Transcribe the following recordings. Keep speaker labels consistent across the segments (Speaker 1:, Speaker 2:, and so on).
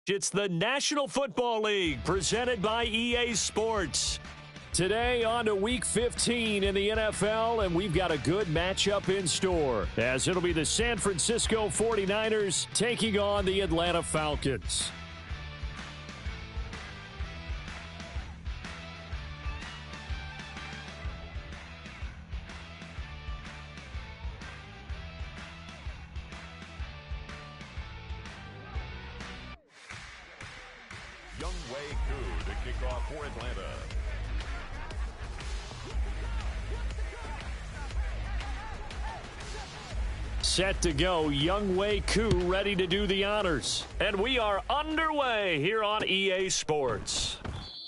Speaker 1: It's the National Football League presented by EA Sports. Today on to Week 15 in the NFL, and we've got a good matchup in store, as it'll be the San Francisco 49ers taking on the Atlanta Falcons.
Speaker 2: To kick off for Atlanta.
Speaker 1: Set to go, Younghoe Koo ready to do the honors. And we are underway here on EA Sports.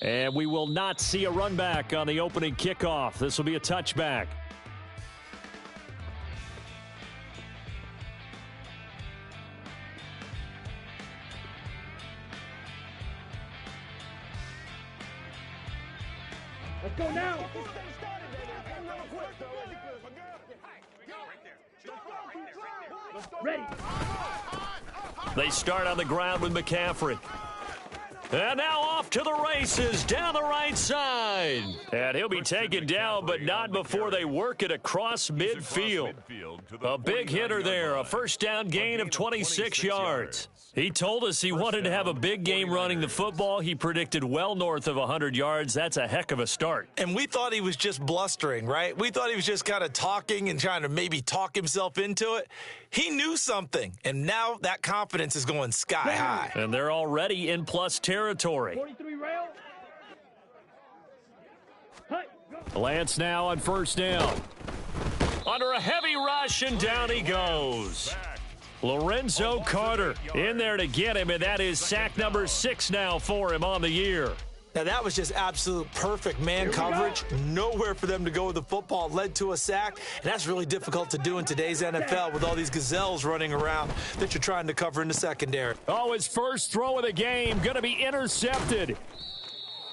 Speaker 1: And we will not see a run back on the opening kickoff. This will be a touchback.
Speaker 3: Let's go now. Ready.
Speaker 1: They start on the ground with McCaffrey. And now off to the races down the right side. And he'll be taken down, but not before they work it across midfield. A big hitter there, a first down gain of 26 yards. He told us he wanted to have a big game running the football. He predicted well north of 100 yards. That's a heck of a start.
Speaker 4: And we thought he was just blustering, right? We thought he was just kind of talking and trying to maybe talk himself into it. He knew something, and now that confidence is going sky high.
Speaker 1: And they're already in plus territory.
Speaker 3: 43 rail.
Speaker 1: Lance now on first down. Under a heavy rush, and down he goes. Lorenzo Carter in there to get him, and that is sack number 6 now for him on the year.
Speaker 4: Now, that was just absolute perfect man coverage. Nowhere for them to go with the football. Led to a sack, and that's really difficult to do in today's NFL with all these gazelles running around that you're trying to cover in the secondary.
Speaker 1: Oh, his first throw of the game going to be intercepted.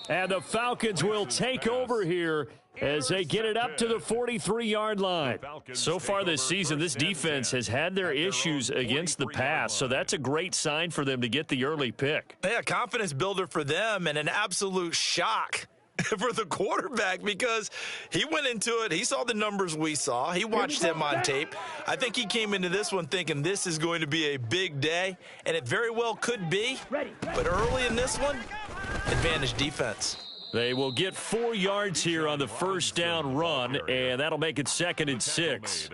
Speaker 1: And the Falcons will take over here as they get it up to the 43-yard line. So far this season, this defense has had their issues against the pass, so that's a great sign for them to get the early pick.
Speaker 4: Yeah, confidence builder for them and an absolute shock for the quarterback because he went into it. He saw the numbers we saw. He watched them on tape. I think he came into this one thinking this is going to be a big day, and it very well could be. But early in this one, advantage defense.
Speaker 1: They will get 4 yards here on the first down run, and that'll make it 2nd and 6.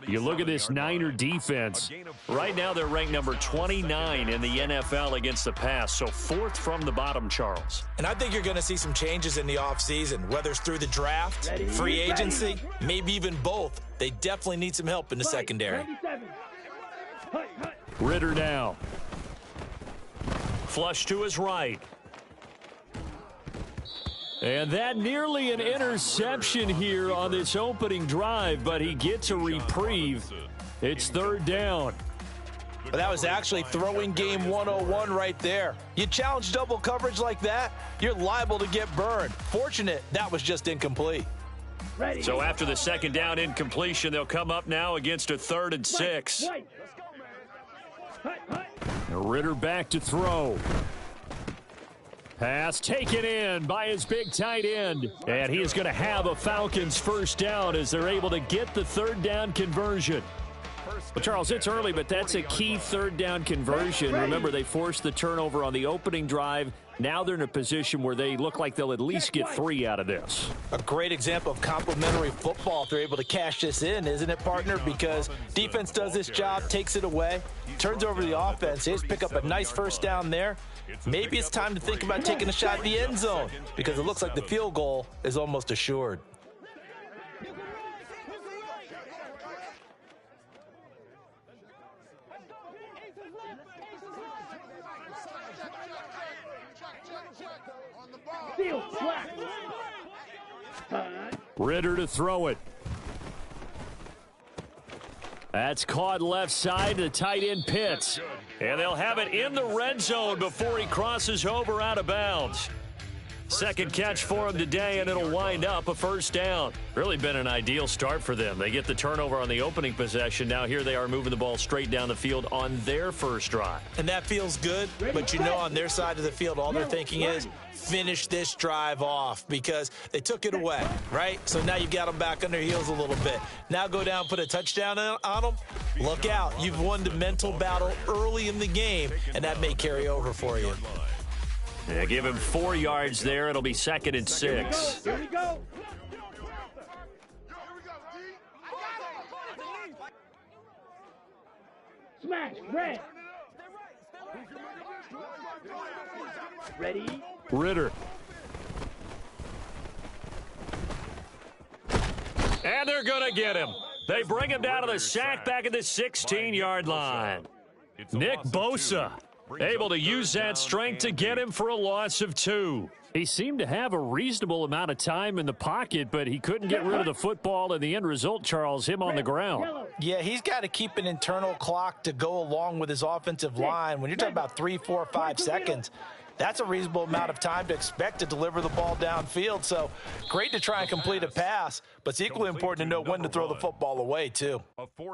Speaker 1: You look at this Niner defense. Right now they're ranked number 29 in the NFL against the pass, so 4th from the bottom, Charles.
Speaker 4: And I think you're going to see some changes in the offseason, whether it's through the draft, free agency, maybe even both. They definitely need some help in the secondary.
Speaker 1: Ritter now. Flush to his right. And that nearly an interception here on this opening drive, but he gets a reprieve. It's 3rd down.
Speaker 4: But that was actually throwing game 101 right there. You challenge double coverage like that, you're liable to get burned. Fortunate, that was just incomplete.
Speaker 1: So after the 2nd down incompletion, they'll come up now against a 3rd and 6. Ritter back to throw. Pass taken in by his big tight end. And he is going to have a Falcons first down as they're able to get the 3rd down conversion. Well, Charles, it's early, but that's a key 3rd down conversion. Remember, they forced the turnover on the opening drive. Now they're in a position where they look like they'll at least get 3 out of this.
Speaker 4: A great example of complementary football if they're able to cash this in, isn't it, partner? Because defense does this job, takes it away, turns over the offense. They just pick up a nice first down there. Maybe it's time to think about taking a shot at the end zone because it looks like the field goal is almost assured.
Speaker 1: Ritter to throw it. That's caught left side. The tight end Pitts. And they'll have it in the red zone before he crosses over out of bounds. Second catch for him today, and it'll wind up a first down. Really been an ideal start for them. They get the turnover on the opening possession. Now here they are moving the ball straight down the field on their first drive.
Speaker 4: And that feels good, but you know on their side of the field, all they're thinking is finish this drive off because they took it away, right? So now you've got them back on their heels a little bit. Now go down, put a touchdown on them. Look out. You've won the mental battle early in the game, and that may carry over for you.
Speaker 1: Yeah, give him 4 yards there. It'll be 2nd and 6.
Speaker 3: Here we go. Smash, red. Ready?
Speaker 1: Ritter. And they're going to get him. They bring him down to the sack back at the 16-yard line. Nick Bosa able to use that strength to get him for a loss of 2. He seemed to have a reasonable amount of time in the pocket, but he couldn't get rid of the football, and the end result, Charles, him on the ground.
Speaker 4: Yeah, he's got to keep an internal clock to go along with his offensive line. When you're talking about 3, 4, 5 seconds, that's a reasonable amount of time to expect to deliver the ball downfield. So great to try and complete a pass, but it's equally important to know when to throw the football away, too.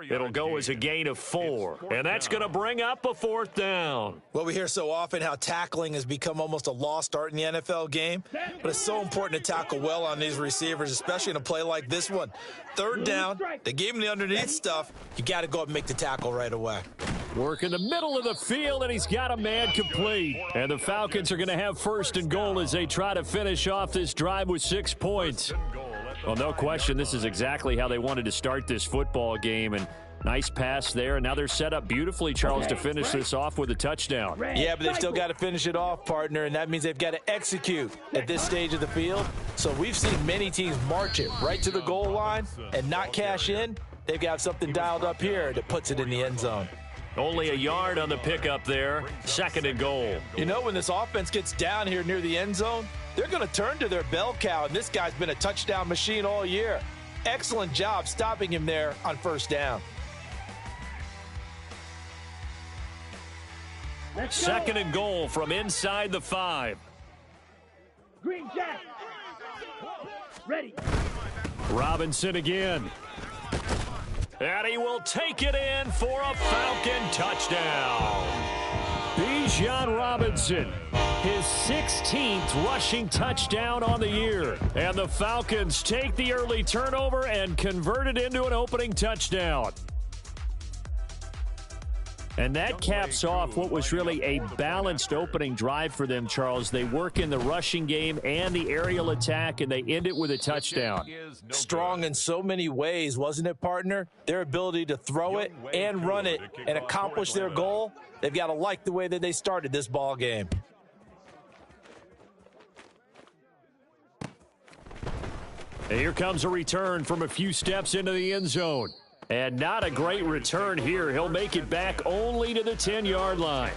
Speaker 1: It'll go as a gain of 4, and that's going to bring up a 4th down.
Speaker 4: Well, we hear so often how tackling has become almost a lost art in the NFL game, but it's so important to tackle well on these receivers, especially in a play like this one. 3rd down, they gave him the underneath stuff. You got to go up and make the tackle right away.
Speaker 1: Work in the middle of the field, and he's got a man complete. And the Falcons are going to have 1st and goal as they try to finish off this drive with 6 points. Well, no question, this is exactly how they wanted to start this football game. And nice pass there, and now they're set up beautifully, Charles, to finish this off with a touchdown.
Speaker 4: Yeah, but they've still got to finish it off, partner, and that means they've got to execute at this stage of the field. So we've seen many teams march it right to the goal line and not cash in. They've got something dialed up here that puts it in the end zone.
Speaker 1: Only a yard on the pickup there. 2nd and goal.
Speaker 4: You know, when this offense gets down here near the end zone, they're going to turn to their bell cow, and this guy's been a touchdown machine all year. Excellent job stopping him there on 1st down.
Speaker 1: 2nd and goal from inside the 5.
Speaker 3: Green Jack. Ready.
Speaker 1: Robinson again. And he will take it in for a Falcon touchdown. Bijan Robinson, his 16th rushing touchdown on the year. And the Falcons take the early turnover and convert it into an opening touchdown. And that caps off what was really a balanced opening drive for them, Charles. They work in the rushing game and the aerial attack, and they end it with a touchdown.
Speaker 4: Strong in so many ways, wasn't it, partner? Their ability to throw it and run it and accomplish their goal, they've got to like the way that they started this ball game.
Speaker 1: And here comes a return from a few steps into the end zone. And not a great return here. He'll make it back only to the 10-yard line.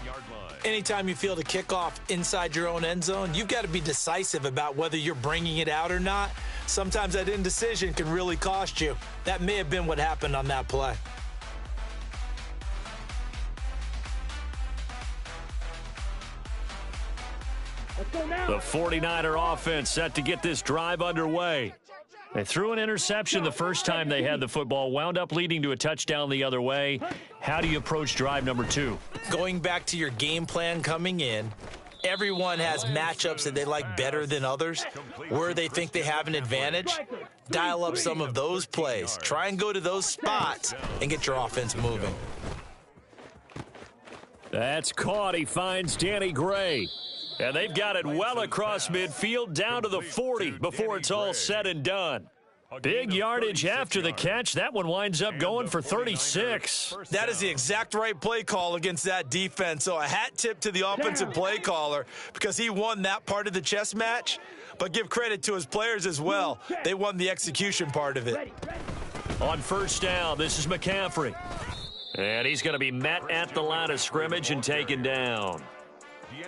Speaker 4: Anytime you field a kickoff inside your own end zone, you've got to be decisive about whether you're bringing it out or not. Sometimes that indecision can really cost you. That may have been what happened on that play.
Speaker 3: Let's go now.
Speaker 1: The 49er offense set to get this drive underway. They threw an interception the first time they had the football, wound up leading to a touchdown the other way. How do you approach drive number 2?
Speaker 4: Going back to your game plan coming in, everyone has matchups that they like better than others, where they think they have an advantage. Dial up some of those plays. Try and go to those spots and get your offense moving.
Speaker 1: That's caught. He finds Danny Gray. And they've got it well across midfield down to the 40 before it's all said and done. Big yardage after the catch. That one winds up going for 36.
Speaker 4: That is the exact right play call against that defense. So a hat tip to the offensive play caller because he won that part of the chess match. But give credit to his players as well. They won the execution part of it.
Speaker 1: On 1st down, this is McCaffrey. And he's going to be met at the line of scrimmage and taken down.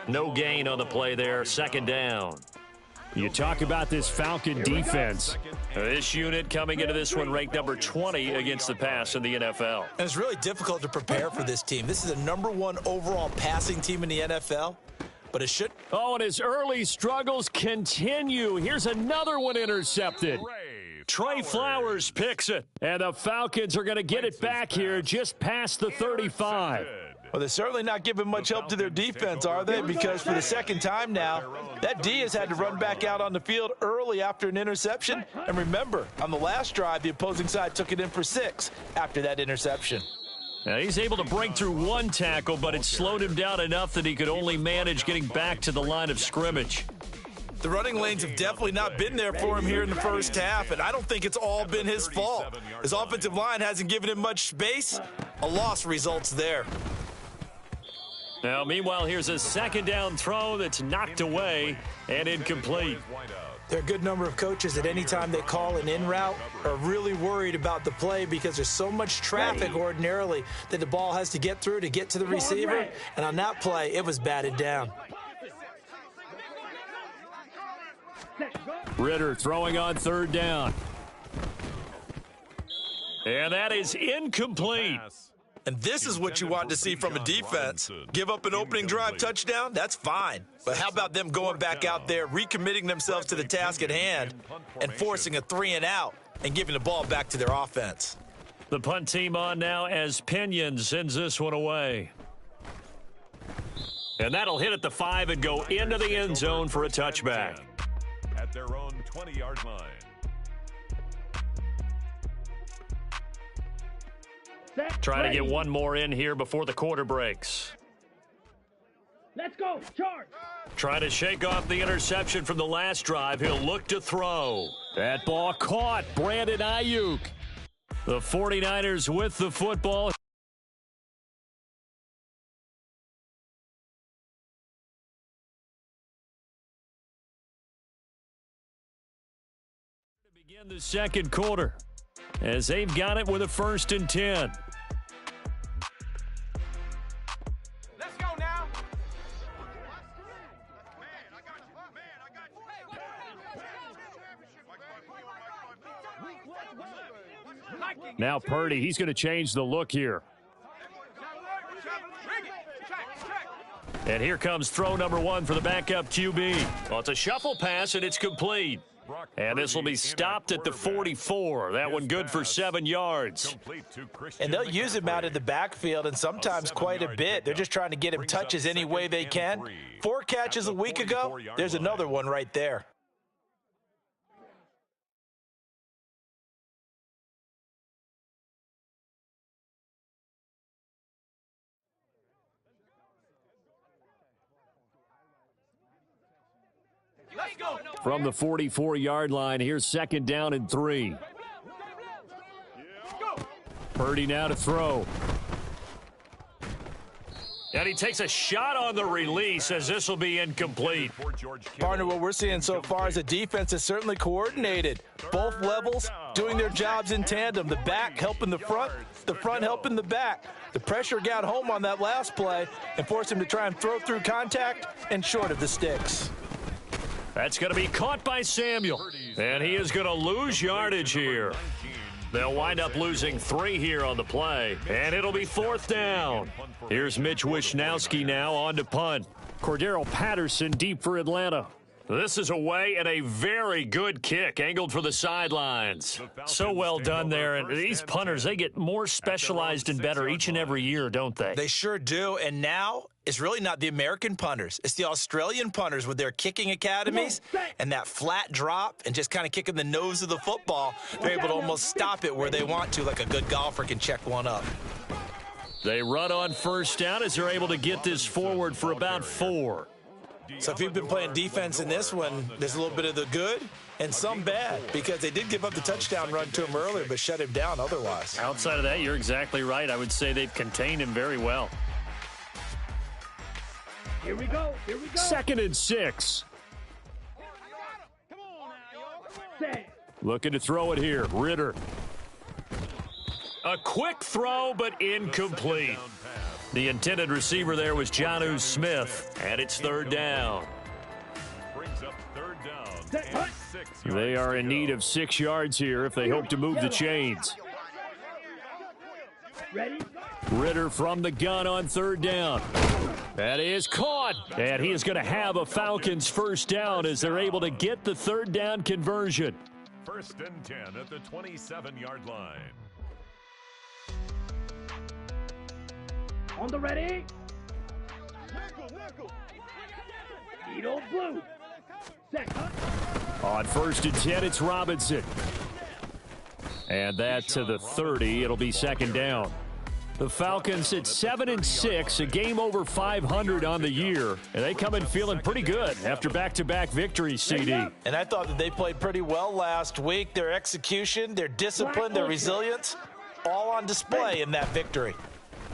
Speaker 1: No gain on the play there. 2nd down. You talk about this Falcon defense. This unit coming into this one ranked number 20 against the pass in the NFL.
Speaker 4: And it's really difficult to prepare for this team. This is a #1 overall passing team in the NFL. but it should.
Speaker 1: Oh, and his early struggles continue. Here's another one intercepted. Trey Flowers picks it. And the Falcons are going to get it back here just past the 35.
Speaker 4: Well, they're certainly not giving much help to their defense, are they? Because for the second time now, that D has had to run back out on the field early after an interception. And remember, on the last drive, the opposing side took it in for 6 after that interception.
Speaker 1: Now, he's able to break through one tackle, but it slowed him down enough that he could only manage getting back to the line of scrimmage.
Speaker 4: The running lanes have definitely not been there for him here in the first half, and I don't think it's all been his fault. His offensive line hasn't given him much space. A loss results there.
Speaker 1: Now, meanwhile, here's a second down throw that's knocked away and incomplete.
Speaker 4: There are a good number of coaches at any time they call an in route are really worried about the play because there's so much traffic ordinarily that the ball has to get through to get to the receiver. And on that play, it was batted down.
Speaker 1: Ritter throwing on third down. And that is incomplete.
Speaker 4: And this is what you want to see from a defense. Give up an opening drive touchdown, that's fine. But how about them going back out there, recommitting themselves to the task at hand, and forcing a 3-and-out and giving the ball back to their offense?
Speaker 1: The punt team on now as Pinion sends this one away. And that'll hit at the 5 and go into the end zone for a touchback.
Speaker 2: At their own 20-yard line.
Speaker 1: Trying to get one more in here before the quarter breaks.
Speaker 3: Let's go. Charge.
Speaker 1: Trying to shake off the interception from the last drive. He'll look to throw. That ball caught. Brandon Ayuk. The 49ers with the football. To begin the second quarter, as they've got it with a 1st and 10.
Speaker 5: Let's go now.
Speaker 1: Now Purdy, he's going to change the look here. And here comes throw number 1 for the backup QB. Well, it's a shuffle pass, and it's complete. And this will be stopped at the 44. That one good for 7 yards.
Speaker 4: And they'll use him out in the backfield, and sometimes quite a bit. They're just trying to get him touches any way they can. 4 catches a week ago, there's another one right there.
Speaker 5: Let's go.
Speaker 1: From the 44-yard line, here's 2nd down and 3. Purdy now to throw. And he takes a shot on the release as this will be incomplete.
Speaker 4: Partner, what we're seeing so far is the defense is certainly coordinated. Both levels doing their jobs in tandem. The back helping the front helping the back. The pressure got home on that last play and forced him to try and throw through contact and short of the sticks.
Speaker 1: That's going to be caught by Samuel. And he is going to lose yardage here. They'll wind up losing 3 here on the play. And it'll be 4th down. Here's Mitch Wishnowski now on to punt. Cordero Patterson deep for Atlanta. This is away and a very good kick angled for the sidelines. So well done there. And these punters, they get more specialized and better each and every year, don't they?
Speaker 4: They sure do. And now it's really not the American punters. It's the Australian punters with their kicking academies and that flat drop and just kind of kicking the nose of the football. They're able to almost stop it where they want to, like a good golfer can check one up.
Speaker 1: They run on 1st down as they're able to get this forward for about 4.
Speaker 4: So if you've been playing defense in this one, there's a little bit of the good and some bad because they did give up the touchdown run to him earlier but shut him down otherwise.
Speaker 1: Outside of that, you're exactly right. I would say they've contained him very well.
Speaker 3: Here we go.
Speaker 1: 2nd and 6.
Speaker 3: Set.
Speaker 1: Looking to throw it here. Ritter. A quick throw, but incomplete. The intended receiver there was Jonnu Smith, and it's 3rd down.
Speaker 2: Brings up 3rd down and 6 yards.
Speaker 1: They are in need of 6 yards here if they hope to move the chains.
Speaker 3: Ready?
Speaker 1: Ritter from the gun on third down. That is caught. And he is going to have a Falcons first down as they're able to get the third down conversion.
Speaker 2: 1st and 10 at the 27-yard line.
Speaker 3: On the ready. Eagle blue. Set.
Speaker 1: On 1st and 10, it's Robinson. And that to the 30. It'll be second down. The Falcons at 7-6, a game over 500 on the year. And they come in feeling pretty good after back-to-back victories, CD.
Speaker 4: And I thought that they played pretty well last week. Their execution, their discipline, their resilience, all on display in that victory.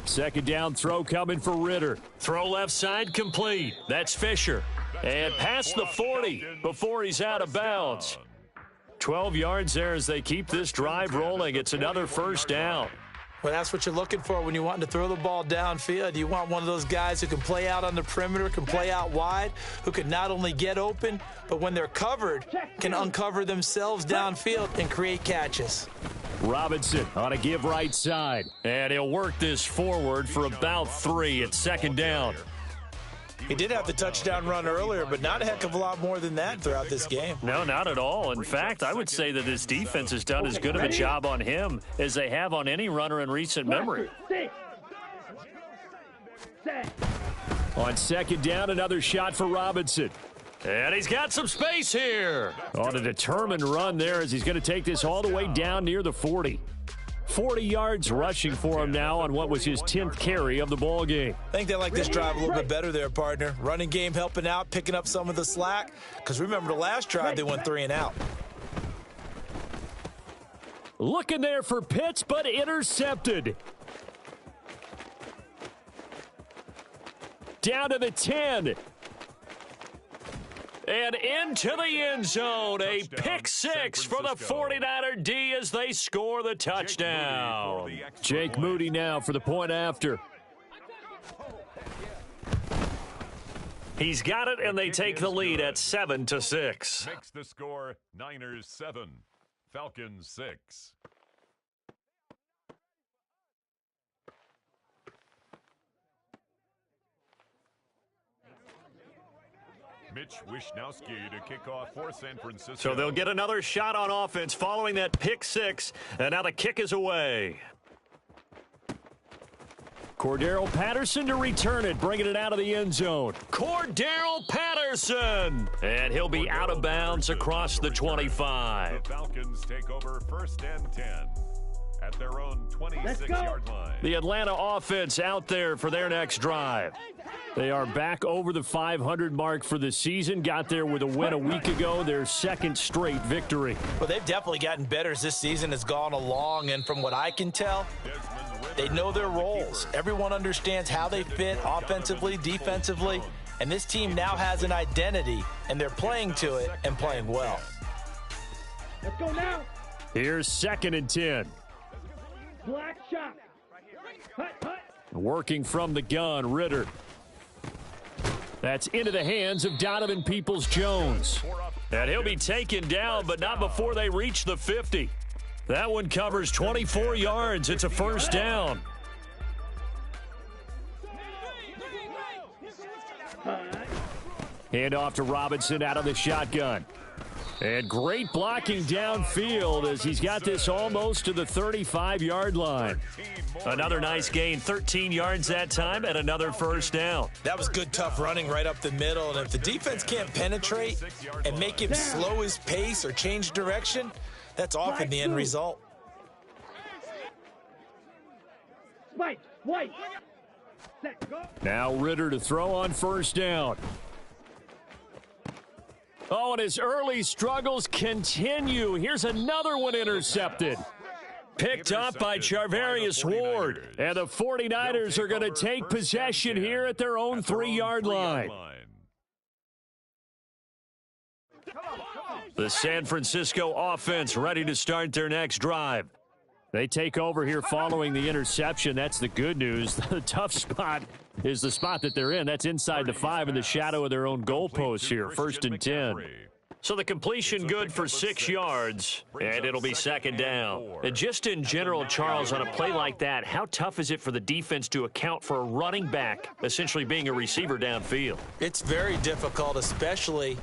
Speaker 1: Second down throw coming for Ritter. Throw left side complete. That's Fisher. And past the 40 before he's out of bounds. 12 yards there as they keep this drive rolling. It's another first down.
Speaker 4: Well, that's what you're looking for when you want to throw the ball downfield. You want one of those guys who can play out on the perimeter, can play out wide, who can not only get open, but when they're covered, can uncover themselves downfield and create catches.
Speaker 1: Robinson on a give right side. And he'll work this forward for about 3 at second down.
Speaker 4: He did have the touchdown run earlier, but not a heck of a lot more than that throughout this game.
Speaker 1: No, not at all. In fact, I would say that this defense has done as good of a job on him as they have on any runner in recent memory. On second down, another shot for Robinson. And he's got some space here. On a determined run there as he's going to take this all the way down near the 40. 40 yards rushing for him now on what was his 10th carry of the ball game.
Speaker 4: I think they like this drive a little bit better there, partner. Running game helping out, picking up some of the slack. Because remember the last drive, they went 3 and out.
Speaker 1: Looking there for Pitts, but intercepted. Down to the 10. And into the end zone, a pick 6 for the 49er D as they score the touchdown. Jake Moody now for the point after. He's got it, and they take the lead at 7-6.
Speaker 2: Makes the score Niners 7, Falcons 6. Mitch Wishnowski to kick off for San Francisco.
Speaker 1: So they'll get another shot on offense following that pick 6, and now the kick is away. Cordero Patterson to return it, bringing it out of the end zone. Cordero Patterson! And he'll be out of bounds across the 25.
Speaker 2: The Falcons take over 1st and 10 at their own 26-yard line.
Speaker 1: The Atlanta offense out there for their next drive. They are back over the 500 mark for the season. Got there with a win a week ago, their second straight victory.
Speaker 4: Well, they've definitely gotten better as this season has gone along, and from what I can tell, they know their roles. Everyone understands how they fit offensively, defensively, and this team now has an identity, and they're playing to it and playing well.
Speaker 3: Let's go now.
Speaker 1: Here's 2nd and 10.
Speaker 3: Black shot. Hut, hut.
Speaker 1: Working from the gun, Ritter. That's into the hands of Donovan Peoples-Jones. And he'll be taken down, but not before they reach the 50. That one covers 24 yards. It's a first down. Hand off to Robinson out of the shotgun. And great blocking downfield as he's got this almost to the 35-yard line. Another nice gain, 13 yards that time, and another first down.
Speaker 4: That was good, tough running right up the middle. And if the defense can't penetrate and make him slow his pace or change direction, that's often the end result.
Speaker 3: Spike, white. Set, go.
Speaker 1: Now Ritter to throw on first down. Oh, and his early struggles continue. Here's another one intercepted. Picked up by Charvarius Ward. And the 49ers are going to take possession here at their own 3-yard line. The San Francisco offense ready to start their next drive. They take over here following the interception. That's the good news. The tough spot is the spot that they're in. That's inside the 5 in the shadow of their own goalpost here. 1st and 10. So the completion good for 6 yards, and it'll be second down. And just in general, Charles, on a play like that, how tough is it for the defense to account for a running back essentially being a receiver downfield?
Speaker 4: It's very difficult, especially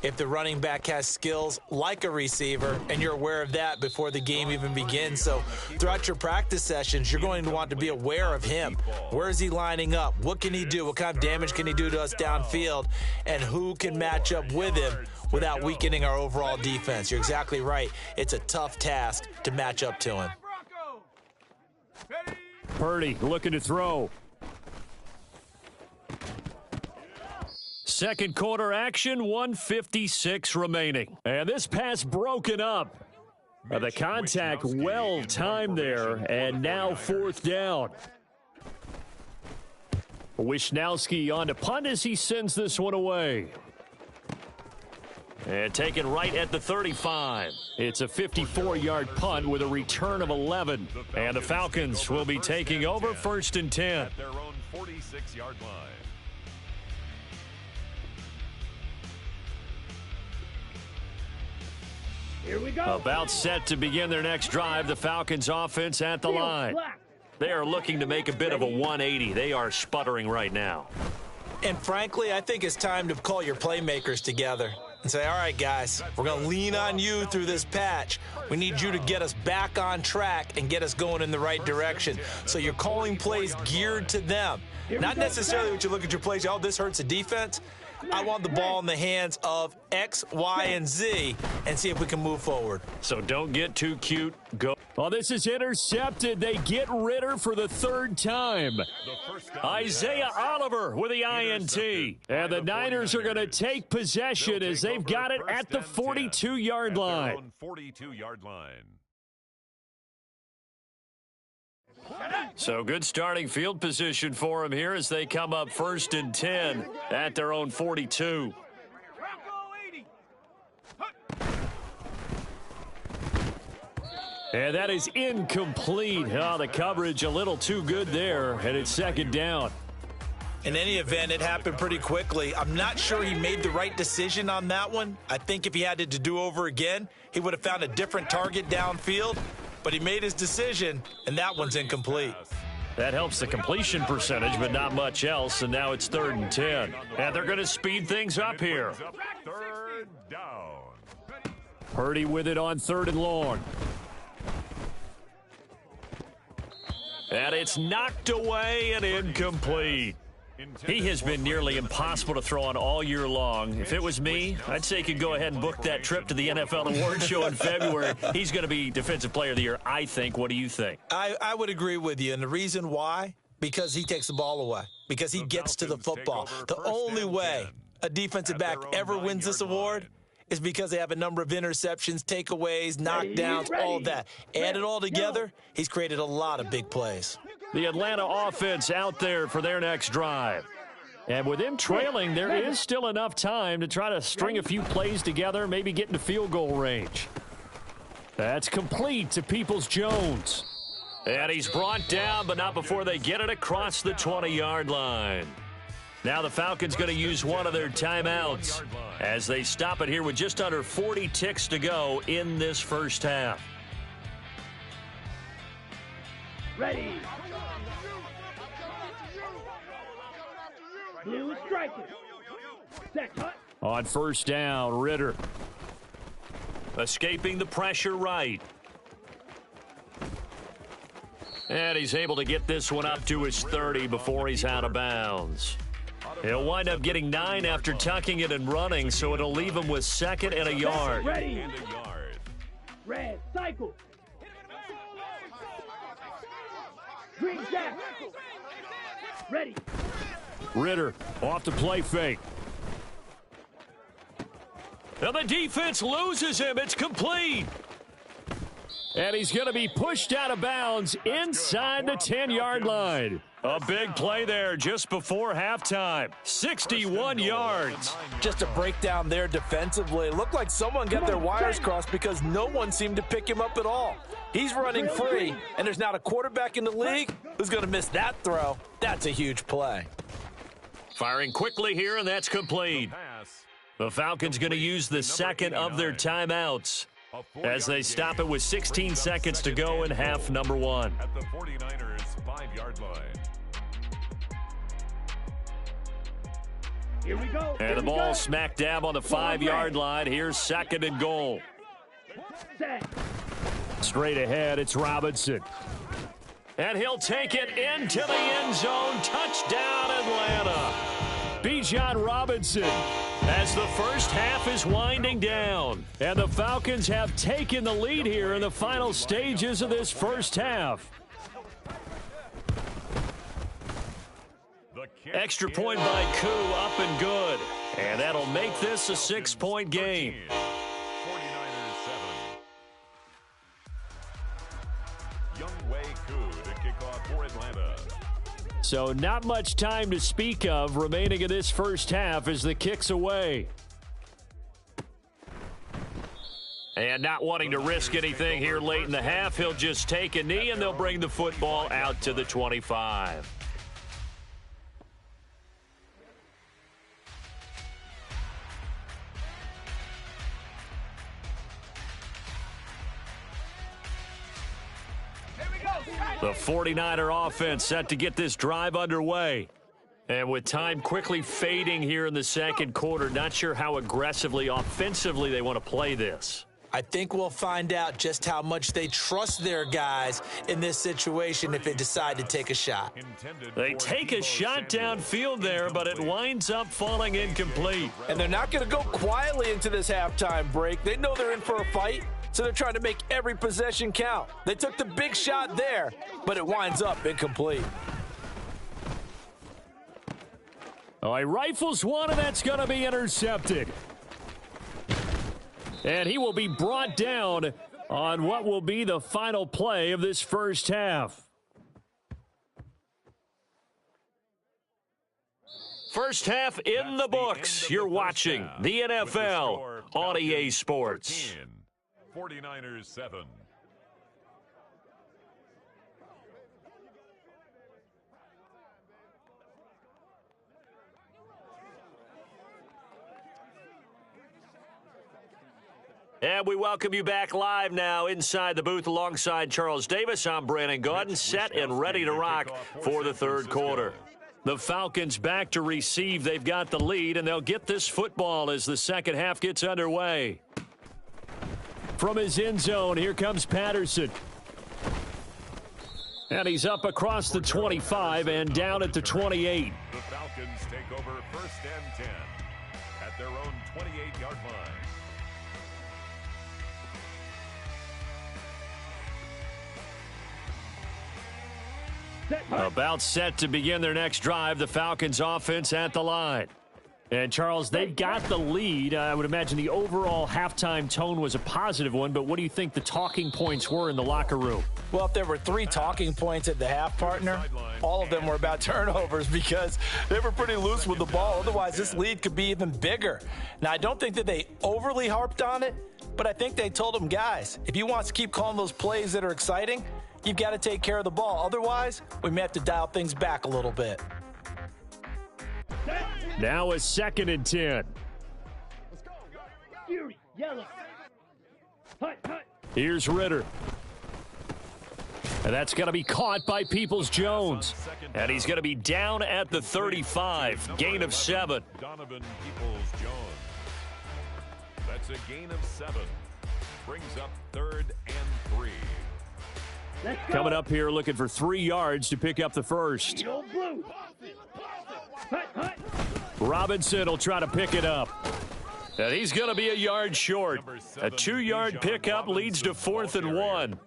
Speaker 4: if the running back has skills like a receiver, and you're aware of that before the game even begins. So throughout your practice sessions, you're going to want to be aware of him. Where is he lining up? What can he do? What kind of damage can he do to us downfield? And who can match up with him without weakening our overall defense? You're exactly right. It's a tough task to match up to him.
Speaker 1: Purdy looking to throw. Second quarter action, 1:56 remaining. And this pass broken up. The contact well timed there, and now fourth down. Wisnowski on to punt as he sends this one away. And taken right at the 35. It's a 54-yard punt with a return of 11. And the Falcons will be taking over first and 10.
Speaker 2: At their own 46-yard line.
Speaker 3: Here we go.
Speaker 1: About set to begin their next drive, the Falcons offense at the line. They are looking to make a bit of a 180. They are sputtering right now.
Speaker 4: And frankly, I think it's time to call your playmakers together and say, all right, guys, we're going to lean on you through this patch. We need you to get us back on track and get us going in the right direction. So you're calling plays geared to them. Not necessarily what you look at your plays, oh, this hurts the defense. I want the ball in the hands of X, Y, and Z and see if we can move forward.
Speaker 1: So don't get too cute. Go. Oh, this is intercepted. They get Ritter for the third time. Isaiah Oliver with the INT. And the Niners are going to take possession as they've got it at the 42-yard line.
Speaker 2: 42-yard line.
Speaker 1: So good starting field position for them here as they come up first and 10 at their own 42. And that is incomplete. Oh, the coverage a little too good there, and it's second down.
Speaker 4: In any event, it happened pretty quickly. I'm not sure he made the right decision on that one. I think if he had to do over again, he would have found a different target downfield. But he made his decision, and that one's incomplete.
Speaker 1: That helps the completion percentage, but not much else, and now it's third and 10. And they're going to speed things up here.
Speaker 2: Third down.
Speaker 1: Purdy with it on third and long. And it's knocked away and incomplete. He has been nearly impossible to throw on all year long. If it was me, I'd say you could go ahead and book that trip to the NFL Awards Show in February. He's going to be Defensive Player of the Year, I think. What do you think?
Speaker 4: I would agree with you, and the reason why? Because he takes the ball away, because he gets to the football. The only way a defensive back ever wins this award is because they have a number of interceptions, takeaways, knockdowns, all of that. Add it all together, he's created a lot of big plays.
Speaker 1: The Atlanta offense out there for their next drive. And with them trailing, there is still enough time to try to string a few plays together, maybe get into field goal range. That's complete to Peoples-Jones. And he's brought down, but not before they get it across the 20-yard line. Now the Falcons going to use one of their timeouts as they stop it here with just under 40 ticks to go in this first half.
Speaker 3: Ready. Blue striker. Set cut.
Speaker 1: On first down, Ritter. Escaping the pressure right. And he's able to get this one up to his 30 before he's out of bounds. He'll wind up getting 9 after tucking it and running, so it'll leave him with second and a yard.
Speaker 3: Ready. Red cycle. Green jack. Ready.
Speaker 1: Ritter off the play fake. And the defense loses him. It's complete. And he's going to be pushed out of bounds inside the 10-yard line. A big play there just before halftime. 61 yards.
Speaker 4: Just a breakdown there defensively. It looked like someone got their wires crossed because no one seemed to pick him up at all. He's running free, and there's not a quarterback in the league who's going to miss that throw. That's a huge play.
Speaker 1: Firing quickly here, and that's complete. The Falcons going to use the second of their timeouts as they stop it with 16 seconds to go in half number one.
Speaker 2: At the 49ers 5-yard line.
Speaker 3: Here we go.
Speaker 1: And the ball smack dab on the 5-yard line. Here's second and goal.
Speaker 3: Set.
Speaker 1: Straight ahead, it's Robinson. And he'll take it into the end zone. Touchdown, Atlanta. Bijan Robinson as the first half is winding down. And the Falcons have taken the lead here in the final stages of this first half. Extra point by Koo, up and good. And that'll make this a 6-point game.
Speaker 2: 49ers 7. Younghoe Koo to kick off for Atlanta.
Speaker 1: So not much time to speak of remaining in this first half as the kick's away. And not wanting to risk anything here late in the half, he'll just take a knee and they'll bring the football out to the 25. The 49er offense set to get this drive underway. And with time quickly fading here in the second quarter, not sure how aggressively, offensively they want to play this.
Speaker 4: I think we'll find out just how much they trust their guys in this situation if they decide to take a shot.
Speaker 1: They take a shot downfield there, but it winds up falling incomplete.
Speaker 4: And they're not going to go quietly into this halftime break. They know they're in for a fight, so they're trying to make every possession count. They took the big shot there, but it winds up incomplete.
Speaker 1: Oh, he rifles one, and that's going to be intercepted. And he will be brought down on what will be the final play of this first half. First half in the books. You're watching the NFL on EA Sports.
Speaker 2: 49ers 7.
Speaker 1: And we welcome you back live now inside the booth alongside Charles Davis. I'm Brandon Gaudin, set and ready to rock for the third quarter. The Falcons back to receive. They've got the lead, and they'll get this football as the second half gets underway. From his end zone, here comes Patterson. And he's up across the 25 and down at the 28.
Speaker 2: The Falcons take over first and 10 at their own 28-yard line.
Speaker 1: About set to begin their next drive, the Falcons offense at the line. And, Charles, they've got the lead. I would imagine the overall halftime tone was a positive one, but what do you think the talking points were in the locker room?
Speaker 4: Well, if there were 3 talking points at the half, partner, all of them were about turnovers because they were pretty loose with the ball. Otherwise, this lead could be even bigger. Now, I don't think that they overly harped on it, but I think they told them, guys, if you want to keep calling those plays that are exciting, you've got to take care of the ball. Otherwise, we may have to dial things back a little bit.
Speaker 1: Now a 2nd and 10.
Speaker 3: Fury, yellow. Hut, hut.
Speaker 1: Here's Ritter. And that's going to be caught by Peoples-Jones. And he's going to be down at the 35. Gain of 7.
Speaker 2: Donovan Peoples-Jones. That's a gain of 7. Brings up 3rd and 3.
Speaker 3: Let's go.
Speaker 1: Coming up here looking for 3 yards to pick up the first.
Speaker 3: The old blue. Hut, hut.
Speaker 1: Robinson will try to pick it up. And he's going to be a yard short. A 2-yard pickup leads to 4th and 1.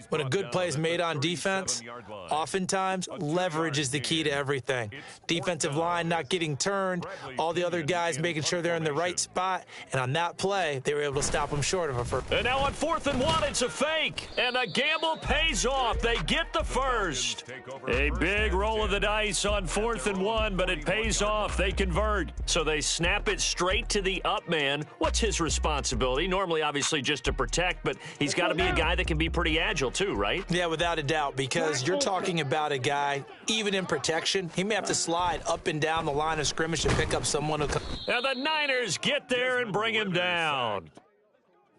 Speaker 4: When a good play is made on defense, oftentimes leverage is the key to everything. Defensive line not getting turned, all the other guys making sure they're in the right spot, and on that play, they were able to stop them short of a first.
Speaker 1: And now on 4th and 1, it's a fake, and the gamble pays off. They get the first. A big roll of the dice on 4th and 1, but it pays off. They convert. So they snap it straight to the up man. What's his responsibility? Normally, obviously, just to protect, but he's got to be a guy that can be pretty agile fragile too, right?
Speaker 4: Yeah, without a doubt, because you're talking about a guy, even in protection, he may have to slide up and down the line of scrimmage to pick up someone who...
Speaker 1: And the Niners get there and bring him down.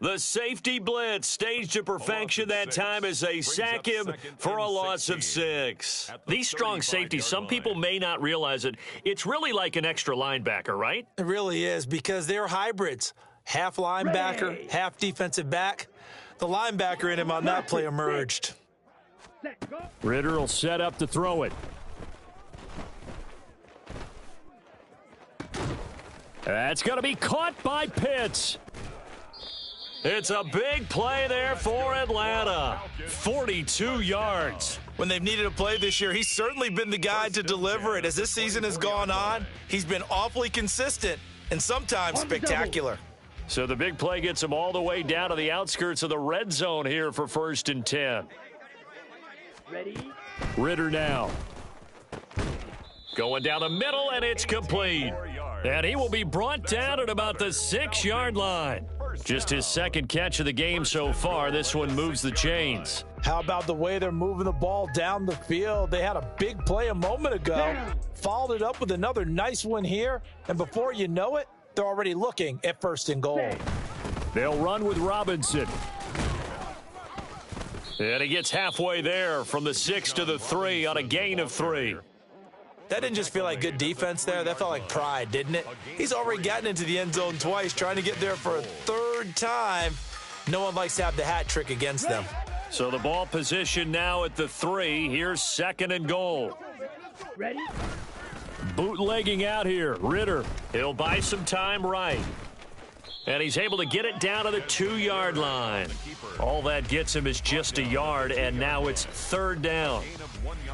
Speaker 1: The safety blitz staged to perfection that time as they sack him for a loss of 6. These strong safeties, some people may not realize it. It's really like an extra linebacker, right?
Speaker 4: It really is, because they're hybrids. Half linebacker, half defensive back. The linebacker in him on that play emerged.
Speaker 1: Ritter will set up to throw it. That's going to be caught by Pitts. It's a big play there for Atlanta. 42 yards.
Speaker 4: When they've needed a play this year, he's certainly been the guy to deliver it. As this season has gone on, he's been awfully consistent and sometimes spectacular.
Speaker 1: So the big play gets him all the way down to the outskirts of the red zone here for 1st and 10.
Speaker 3: Ready?
Speaker 1: Ritter now. Going down the middle, and it's complete. And he will be brought down at about the 6-yard line. Just his second catch of the game so far. This one moves the chains.
Speaker 4: How about the way they're moving the ball down the field? They had a big play a moment ago, followed it up with another nice one here, and before you know it, they're already looking at 1st and goal.
Speaker 1: They'll run with Robinson. And he gets halfway there from the 6 to the 3 on a gain of 3.
Speaker 4: That didn't just feel like good defense there. That felt like pride, didn't it? He's already gotten into the end zone twice, trying to get there for a 3rd time. No one likes to have the hat trick against them.
Speaker 1: So the ball position now at the 3. Here's 2nd and goal.
Speaker 3: Ready?
Speaker 1: Bootlegging out here. Ritter. He'll buy some time right. And he's able to get it down to the 2-yard line. All that gets him is just a yard, and now it's 3rd down.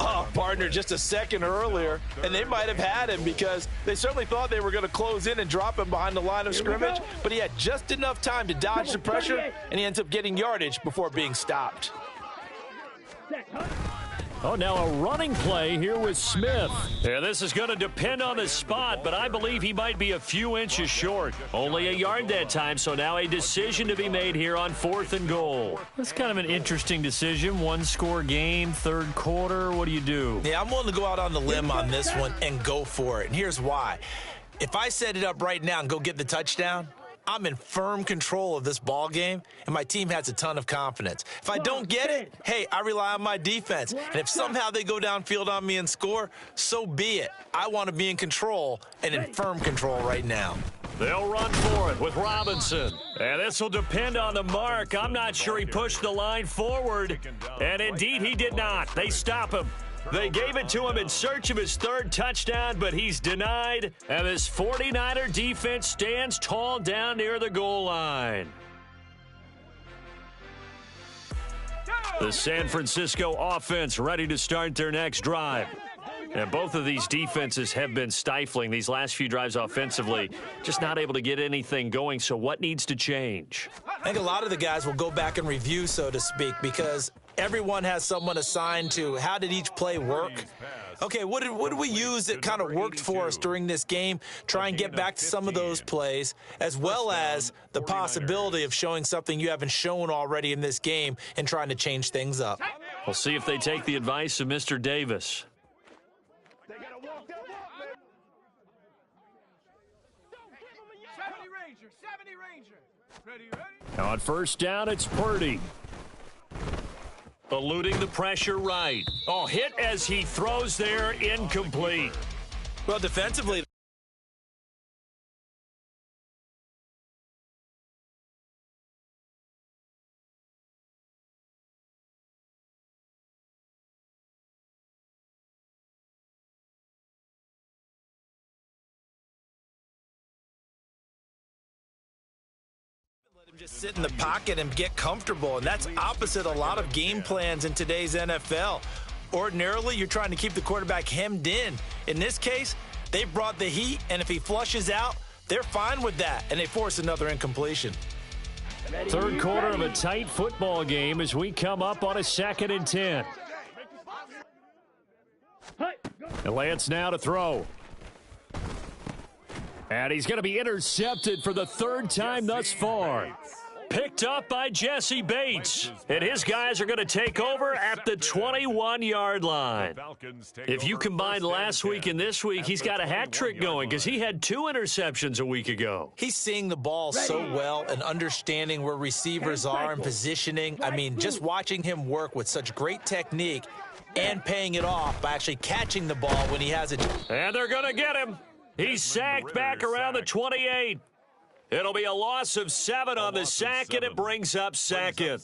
Speaker 4: Oh, partner, just a second earlier, and they might have had him because they certainly thought they were going to close in and drop him behind the line of scrimmage, but he had just enough time to dodge the pressure, and he ends up getting yardage before being stopped.
Speaker 1: Oh, now a running play here with Smith. Yeah, this is going to depend on the spot, but I believe he might be a few inches short. Only a yard that time, so now a decision to be made here on 4th and goal. That's kind of an interesting decision. 1-score game, 3rd quarter. What do you do?
Speaker 4: Yeah, I'm willing to go out on the limb on this one and go for it, and here's why. If I set it up right now and go get the touchdown, I'm in firm control of this ball game, and my team has a ton of confidence. If I don't get it, hey, I rely on my defense. And if somehow they go downfield on me and score, so be it. I want to be in control and in firm control right now.
Speaker 1: They'll run for it with Robinson. And this will depend on the mark. I'm not sure he pushed the line forward. And indeed, he did not. They stop him. They gave it to him in search of his 3rd touchdown, but he's denied. And this 49er defense stands tall down near the goal line. The San Francisco offense ready to start their next drive. And both of these defenses have been stifling these last few drives offensively, just not able to get anything going. So what needs to change?
Speaker 4: I think a lot of the guys will go back and review, so to speak, because everyone has someone assigned to how did each play work. Okay, what did we use that kind of worked for us during this game? Try and get back to some of those plays, as well as the possibility of showing something you haven't shown already in this game and trying to change things up.
Speaker 1: We'll see if they take the advice of Mr. Davis.
Speaker 5: 70 Ranger. Ready, ready.
Speaker 1: Now on 1st down, it's Purdy. Eluding the pressure right. Oh, hit as he throws there, incomplete.
Speaker 4: Well, defensively, just sit in the pocket and get comfortable, and that's opposite a lot of game plans in today's NFL. Ordinarily, you're trying to keep the quarterback hemmed in. In this case, they brought the heat, and if he flushes out, they're fine with that, and they force another incompletion.
Speaker 1: 3rd quarter of a tight football game as we come up on a 2nd and 10. And Lance now to throw. And he's going to be intercepted for the 3rd time thus far. Picked up by Jesse Bates. And his guys are going to take over at the 21-yard line. If you combine last week and this week, he's got a hat trick going because he had 2 interceptions a week ago.
Speaker 4: He's seeing the ball so well and understanding where receivers are and positioning. I mean, just watching him work with such great technique and paying it off by actually catching the ball when he has it.
Speaker 1: And they're going to get him. He's sacked back around the 28. It'll be a loss of 7 on the sack, and it brings up second.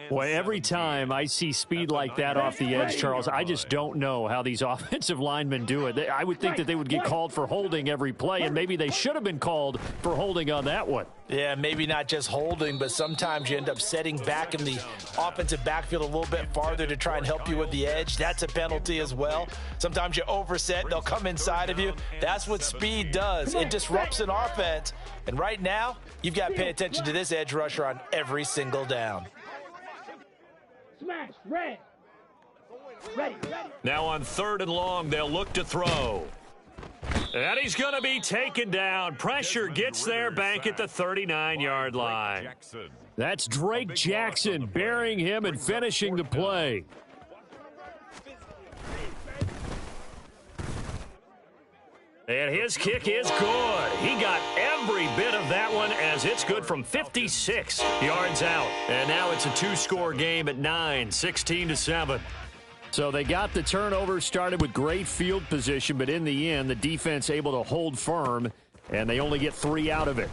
Speaker 6: Boy, every time I see speed like that off the edge, Charles, I just don't know how these offensive linemen do it. I would think that they would get called for holding every play, and maybe they should have been called for holding on that one.
Speaker 4: Yeah, maybe not just holding, but sometimes you end up setting back in the offensive backfield a little bit farther to try and help you with the edge. That's a penalty as well. Sometimes you overset, they'll come inside of you. That's what speed does. It disrupts an offense. And right now, you've got to pay attention to this edge rusher on every single down.
Speaker 3: Smash, red. Ready.
Speaker 1: Now on 3rd and long, they'll look to throw. And he's going to be taken down. Pressure gets there back at the 39-yard line.
Speaker 6: That's Drake Jackson burying him and finishing the play.
Speaker 1: And his kick is good. He got every bit of that one as it's good from 56 yards out. And now it's a 2-score game at 9, 16-7.
Speaker 6: So they got the turnover started with great field position, but in the end, the defense able to hold firm, and they only get 3 out of it.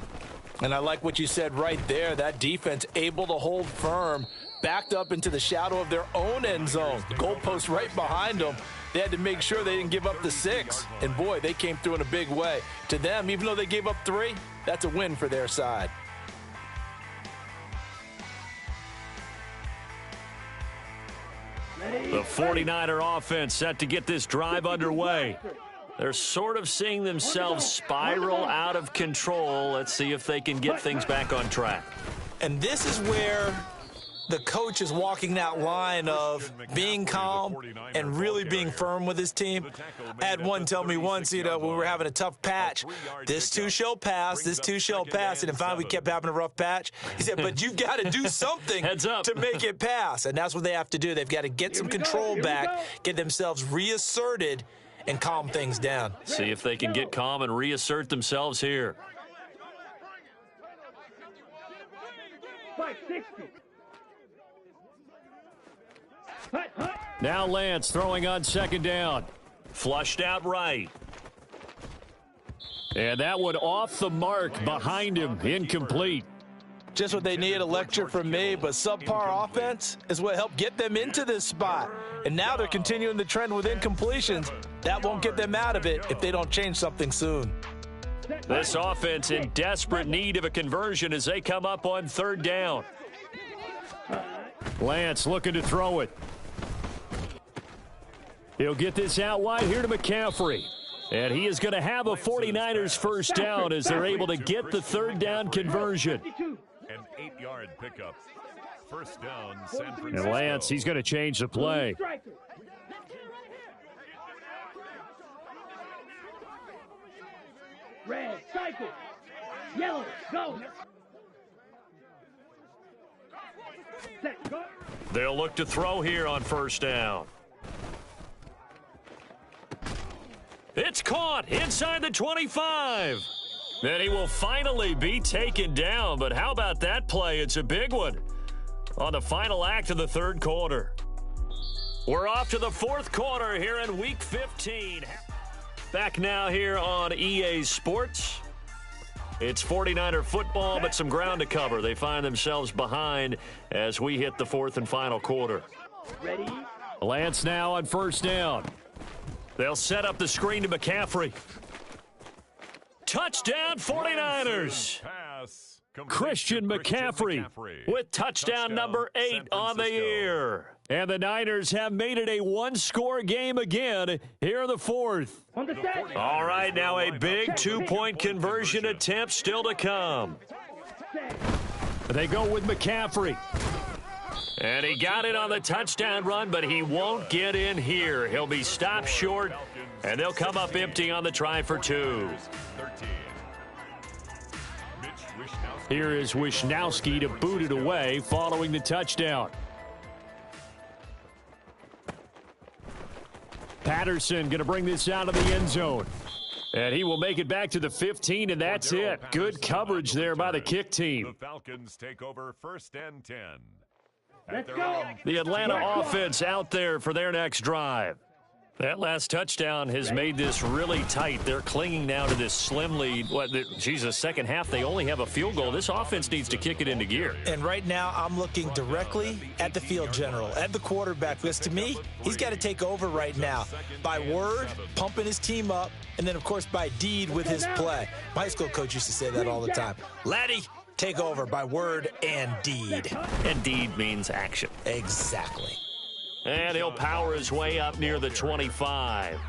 Speaker 4: And I like what you said right there. That defense able to hold firm, backed up into the shadow of their own end zone. The goalpost right behind them. They had to make sure they didn't give up the 6. And, boy, they came through in a big way. To them, even though they gave up 3, that's a win for their side.
Speaker 1: The 49er offense set to get this drive underway. They're sort of seeing themselves spiral out of control. Let's see if they can get things back on track.
Speaker 4: And this is where the coach is walking that line of being calm and really being firm with his team. I had one tell me once, when we were having a tough patch, this too shall pass, this too shall pass. And then finally we kept having a rough patch. He said, but you've got to do something to make it pass. And that's what they have to do. They've got to get some control back, get themselves reasserted, and calm things down.
Speaker 1: See if they can get calm and reassert themselves here.
Speaker 3: 560.
Speaker 6: Now Lance throwing on 2nd down.
Speaker 1: Flushed out right.
Speaker 6: And that one off the mark behind him, incomplete.
Speaker 4: Just what they need, a lecture from me, but subpar offense is what helped get them into this spot. And now they're continuing the trend with incompletions. That won't get them out of it if they don't change something soon.
Speaker 1: This offense in desperate need of a conversion as they come up on 3rd down.
Speaker 6: Lance looking to throw it. He'll get this out wide here to McCaffrey. And he is going to have a 49ers first down as they're able to get the 3rd down conversion.
Speaker 2: An 8-yard pickup. First down, San Francisco.
Speaker 6: And Lance, he's going to change the play.
Speaker 3: Red, cycle. Yellow, go. Set, go.
Speaker 1: They'll look to throw here on 1st down. It's caught inside the 25. And he will finally be taken down. But how about that play? It's a big one on the final act of the 3rd quarter. We're off to the 4th quarter here in Week 15. Back now here on EA Sports. It's 49er football, but some ground to cover. They find themselves behind as we hit the 4th and final quarter.
Speaker 3: Ready?
Speaker 6: Lance now on 1st down.
Speaker 1: They'll set up the screen to McCaffrey. Touchdown 49ers.
Speaker 6: Christian McCaffrey
Speaker 1: with touchdown number 8 on the year.
Speaker 6: And the Niners have made it a 1-score game again here in the 4th.
Speaker 3: On the set.
Speaker 1: All right, now a big 2-point conversion attempt still to come.
Speaker 6: They go with McCaffrey.
Speaker 1: And he got it on the touchdown run, but he won't get in here. He'll be stopped short, and they'll come up empty on the try for 2.
Speaker 6: Here is Wisnowski to boot it away following the touchdown. Patterson going to bring this out of the end zone. And he will make it back to the 15, and that's it. Good coverage there by the kick team.
Speaker 2: The Falcons take over 1st and 10.
Speaker 3: Let's go.
Speaker 1: The Atlanta offense out there for their next drive. That last touchdown has made this really tight. They're clinging now to this slim lead. Second half, they only have a field goal. This offense needs to kick it into gear.
Speaker 4: And right now, I'm looking directly at the field general, at the quarterback, because to me, he's got to take over right now. By word, pumping his team up, and then, of course, by deed with his play. My high school coach used to say that all the time. Laddie, take over by word and deed.
Speaker 1: And deed means action.
Speaker 4: Exactly.
Speaker 1: And he'll power his way up near the 25.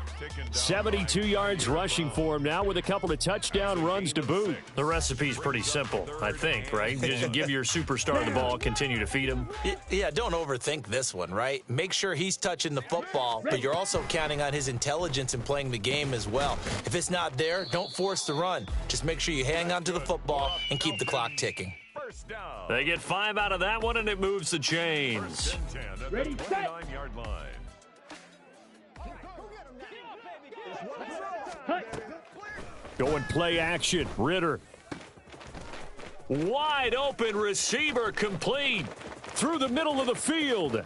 Speaker 6: 72 yards rushing for him now with a couple of touchdown runs to boot.
Speaker 1: The recipe's pretty simple, I think, right? Just give your superstar the ball, continue to feed him.
Speaker 4: Yeah, don't overthink this one, right? Make sure he's touching the football, but you're also counting on his intelligence in playing the game as well. If it's not there, don't force the run. Just make sure you hang on to the football and keep the clock ticking.
Speaker 1: They get 5 out of that one, and it moves the chains.
Speaker 3: Ready, set.
Speaker 6: Going play action. Ritter.
Speaker 1: Wide open receiver complete.
Speaker 6: Through the middle of the field.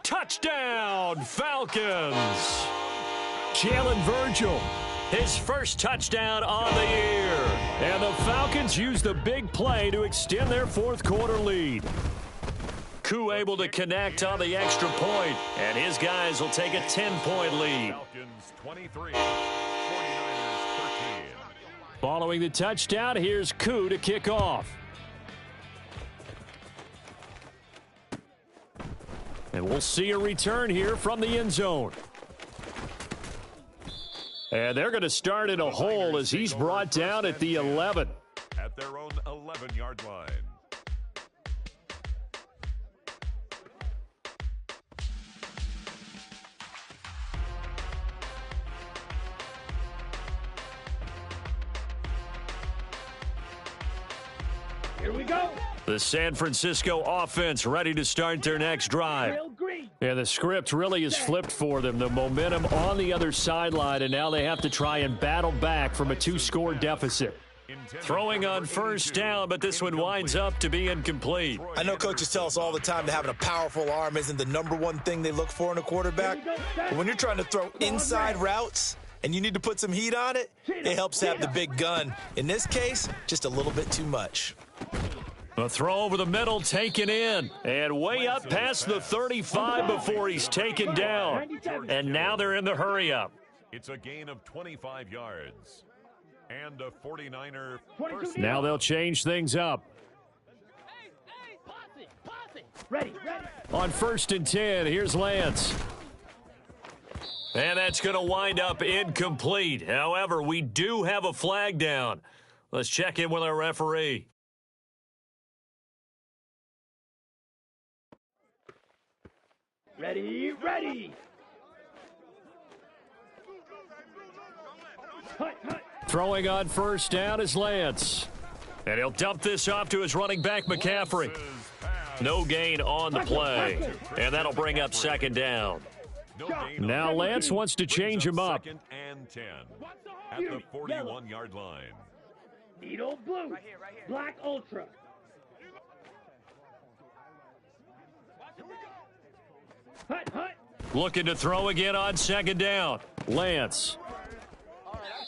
Speaker 1: Touchdown, Falcons.
Speaker 6: Jalen Virgil.
Speaker 1: His first touchdown on the year.
Speaker 6: And the Falcons use the big play to extend their fourth quarter lead.
Speaker 1: Koo able to connect on the extra point, and his guys will take a 10-point lead.
Speaker 2: Falcons 23, 49ers 13.
Speaker 6: Following the touchdown, here's Koo to kick off. And we'll see a return here from the end zone. And they're going to start in a hole as he's brought down at the 11.
Speaker 2: At their own 11-yard line.
Speaker 3: Here we go.
Speaker 1: The San Francisco offense ready to start their next drive.
Speaker 3: Real green.
Speaker 6: And the script really is flipped for them. The momentum on the other sideline, and now they have to try and battle back from a 2-score deficit.
Speaker 1: Throwing on first down, but this one winds up to be incomplete.
Speaker 4: I know coaches tell us all the time that having a powerful arm isn't the number one thing they look for in a quarterback. But when you're trying to throw inside routes and you need to put some heat on it, it helps to have the big gun. In this case, just a little bit too much.
Speaker 1: A throw over the middle taken in, and way up past the 35 before he's taken down. And now they're in the hurry-up.
Speaker 2: It's a gain of 25 yards. And a 49er first.
Speaker 6: Now they'll change things up.
Speaker 3: Ready, ready.
Speaker 6: On 1st and 10, here's Lance.
Speaker 1: And that's going to wind up incomplete. However, we do have a flag down. Let's check in with our referee.
Speaker 3: Ready, ready. Hut, hut.
Speaker 6: Throwing on first down is Lance.
Speaker 1: And he'll dump this off to his running back, McCaffrey. No gain on the play. And that'll bring up 2nd down.
Speaker 6: Now Lance wants to change him up.
Speaker 2: 2nd and 10 at the 41-yard line.
Speaker 3: Needle blue. Black ultra. Hut, hut.
Speaker 1: Looking to throw again on 2nd down.
Speaker 6: Lance.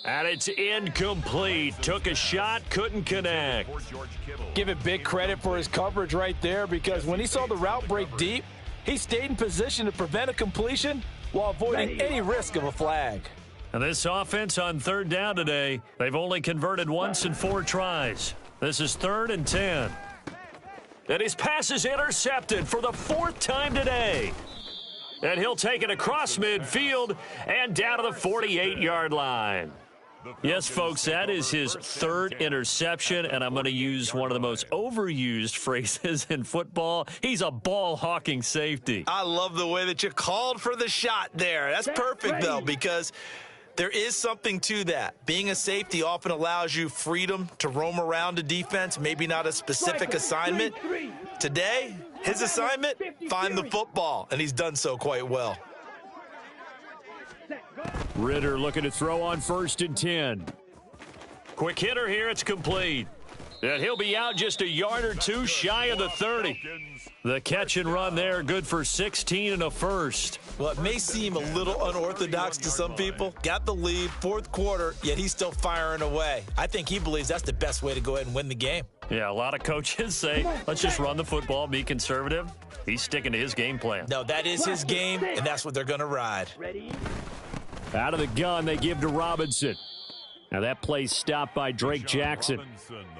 Speaker 1: And it's incomplete. Took a shot, couldn't connect.
Speaker 4: Give it big credit for his coverage right there, because when he saw the route break deep, he stayed in position to prevent a completion while avoiding any risk of a flag.
Speaker 1: And this offense on 3rd down today, they've only converted once in 4 tries. This is 3rd and 10. And his pass is intercepted for the 4th time today. And he'll take it across midfield and down to the 48-yard line. Yes, folks, that is his 3rd interception, and I'm going to use one of the most overused phrases in football. He's a ball-hawking safety.
Speaker 4: I love the way that you called for the shot there. That's perfect, though, because There is something to that. Being a safety often allows you freedom to roam around a defense, maybe not a specific assignment. Today, his assignment, find the football, and he's done so quite well.
Speaker 6: Ritter looking to throw on 1st and 10.
Speaker 1: Quick hitter here, it's complete. And he'll be out just a yard or two shy of the 30. The catch and run there, good for 16 and a first.
Speaker 4: Well, it may seem a little unorthodox to some people. Got the lead, 4th quarter, yet he's still firing away. I think he believes that's the best way to go ahead and win the game.
Speaker 1: Yeah, a lot of coaches say, let's just run the football, be conservative. He's sticking to his game plan.
Speaker 4: No, that is his game, and that's what they're going to ride.
Speaker 3: Ready?
Speaker 6: Out of the gun, they give to Robinson. Now that play's stopped by Drake Jackson.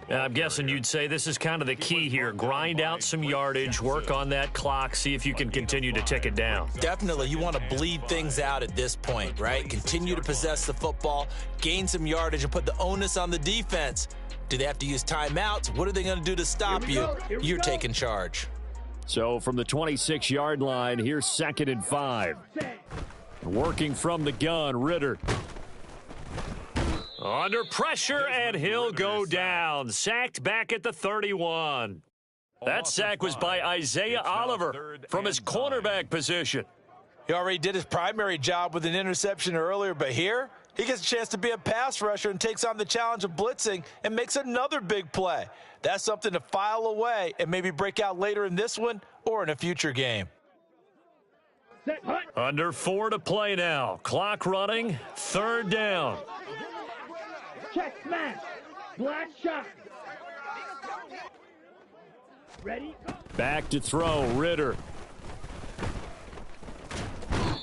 Speaker 1: I'm guessing you'd say this is kind of the key here. Grind out some yardage, work on that clock, see if you can continue to tick it down.
Speaker 4: Definitely, you want to bleed things out at this point, right? Continue to possess the football, gain some yardage, and put the onus on the defense. Do they have to use timeouts? What are they going to do to stop you? You're taking charge.
Speaker 6: So from the 26-yard line, here's 2nd and 5. Working from the gun, Ritter.
Speaker 1: Under pressure, and he'll go down. Sacked back at the 31. That sack was by Isaiah Oliver from his cornerback position.
Speaker 4: He already did his primary job with an interception earlier, but here he gets a chance to be a pass rusher and takes on the challenge of blitzing and makes another big play. That's something to file away and maybe break out later in this one or in a future game.
Speaker 1: Under 4 to play now. Clock running. 3rd down.
Speaker 3: Check smash. Black shot. Ready?
Speaker 6: Back to throw, Ritter.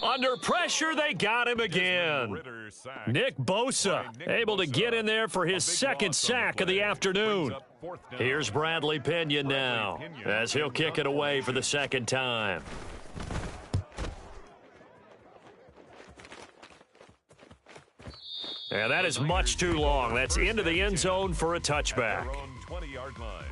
Speaker 1: Under pressure, they got him again. Nick Bosa able to get in there for his 2nd sack of the afternoon. Here's Bradley Pinion now as he'll kick it away for the 2nd time. And that is much too long. That's into the end zone for a touchback.
Speaker 2: 20-yard line.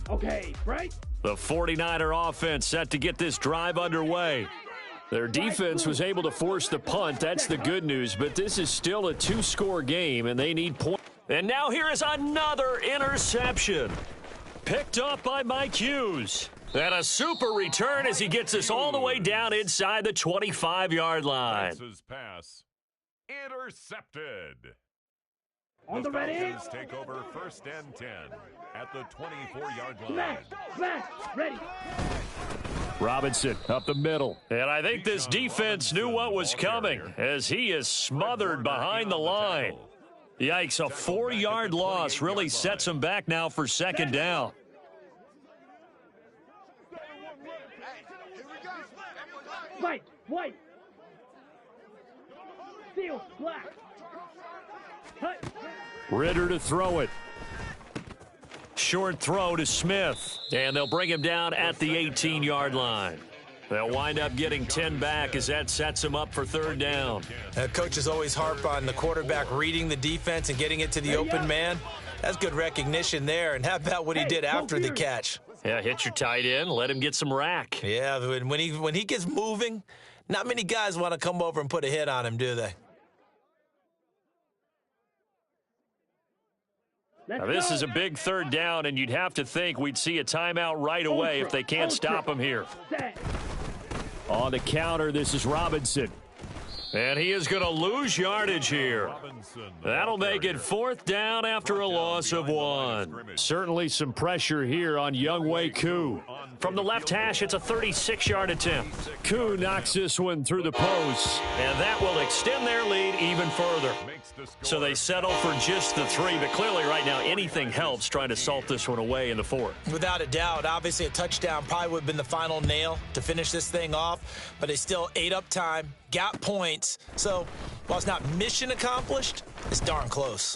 Speaker 3: Okay, right?
Speaker 1: The 49er offense set to get this drive underway. Their defense was able to force the punt. That's the good news, but this is still a 2-score game, and they need points. And now here is another interception. Picked up by Mike Hughes. And a super return as he gets us all the way down inside the 25-yard line.
Speaker 2: Pass intercepted.
Speaker 3: On the ready?
Speaker 2: Falcons take over 1st and 10 at the 24-yard line.
Speaker 3: Smash. Smash. Ready?
Speaker 6: Robinson up the middle.
Speaker 1: And I think this defense knew what was coming as he is smothered behind the line. Yikes, a 4-yard loss really sets him back now for 2nd down.
Speaker 3: White. Steel. Black. Hut.
Speaker 6: Ritter to throw it.
Speaker 1: Short throw to Smith. And they'll bring him down at the 18-yard line. They'll wind up getting 10 back as that sets them up for 3rd down.
Speaker 4: Coaches always harp on the quarterback reading the defense and getting it to the open man. That's good recognition there. And how about what he did after the catch?
Speaker 1: Yeah, hit your tight end, let him get some rack.
Speaker 4: Yeah, when he gets moving, not many guys want to come over and put a hit on him, do they?
Speaker 1: Now, this is a big 3rd down, and you'd have to think we'd see a timeout right away if they can't stop him here.
Speaker 6: On the counter, this is Robinson.
Speaker 1: And he is going to lose yardage here. That'll make it 4th down after a loss of 1.
Speaker 6: Certainly some pressure here on Younghoe Koo.
Speaker 1: From the left hash, it's a 36-yard attempt.
Speaker 6: Koo knocks this one through the post.
Speaker 1: And that will extend their lead even further. So they settle for just the 3, but clearly right now anything helps trying to salt this one away in the 4th.
Speaker 4: Without a doubt, obviously a touchdown probably would have been the final nail to finish this thing off, but they still ate up time, got points. So while it's not mission accomplished, it's darn close.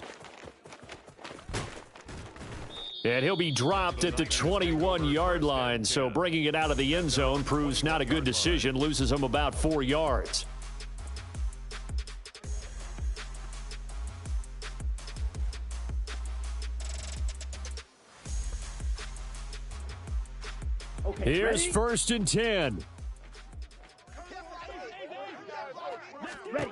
Speaker 6: And he'll be dropped at the 21-yard line, so bringing it out of the end zone proves not a good decision, loses him about 4 yards.
Speaker 3: Okay,
Speaker 6: Here's
Speaker 3: ready?
Speaker 6: 1st and 10.
Speaker 3: Ready.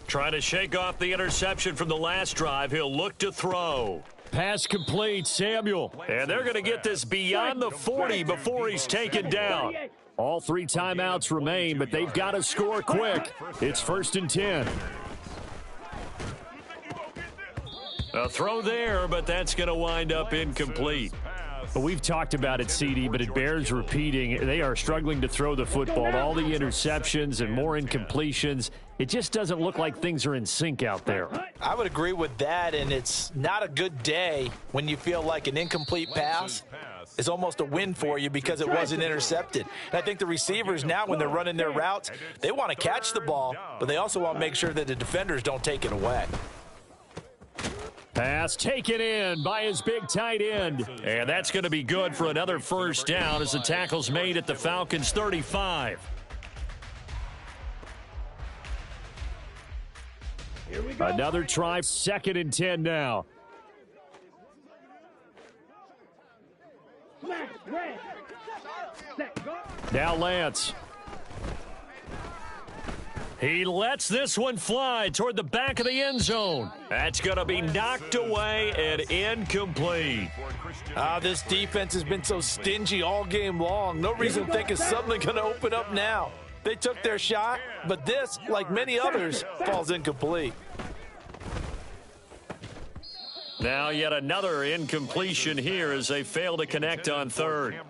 Speaker 1: Trying to shake off the interception from the last drive. He'll look to throw.
Speaker 6: Pass complete, Samuel.
Speaker 1: And they're going to get this beyond the 40 before he's taken down.
Speaker 6: All 3 timeouts remain, but they've got to score quick. It's 1st and 10.
Speaker 1: A throw there, but that's going to wind up incomplete.
Speaker 6: Well, we've talked about it, CD, but it bears repeating. They are struggling to throw the football. All the interceptions and more incompletions. It just doesn't look like things are in sync out there.
Speaker 4: I would agree with that, and it's not a good day when you feel like an incomplete pass is almost a win for you because it wasn't intercepted. And I think the receivers now, when they're running their routes, they want to catch the ball, but they also want to make sure that the defenders don't take it away.
Speaker 6: Pass taken in by his big tight end.
Speaker 1: And that's going to be good for another 1st down as the tackle's made at the Falcons' 35.
Speaker 3: Here we go.
Speaker 6: Another try, 2nd and 10 now.
Speaker 3: Smash, red. Set, go.
Speaker 6: Now Lance.
Speaker 1: He lets this one fly toward the back of the end zone. That's going to be knocked away and incomplete.
Speaker 4: This defense has been so stingy all game long. No reason to think it's suddenly going to open up now. They took their shot, but this, like many others, falls incomplete.
Speaker 1: Now yet another incompletion here as they fail to connect on 3rd.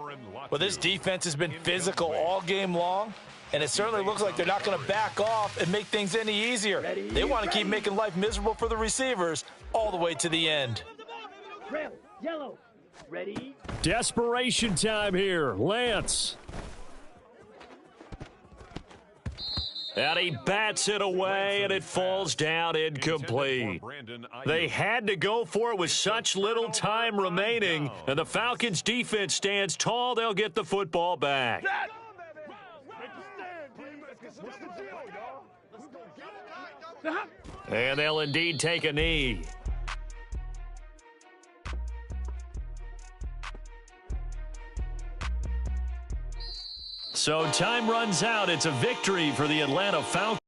Speaker 4: Well, this defense has been physical all game long, and it certainly looks like they're not going to back off and make things any easier. They want to keep making life miserable for the receivers all the way to the end.
Speaker 3: Red, yellow. Ready.
Speaker 6: Desperation time here. Lance.
Speaker 1: And he bats it away, and it falls down incomplete. They had to go for it with such little time remaining, and the Falcons' defense stands tall. They'll get the football back. And they'll indeed take a knee. So time runs out. It's a victory for the Atlanta Falcons.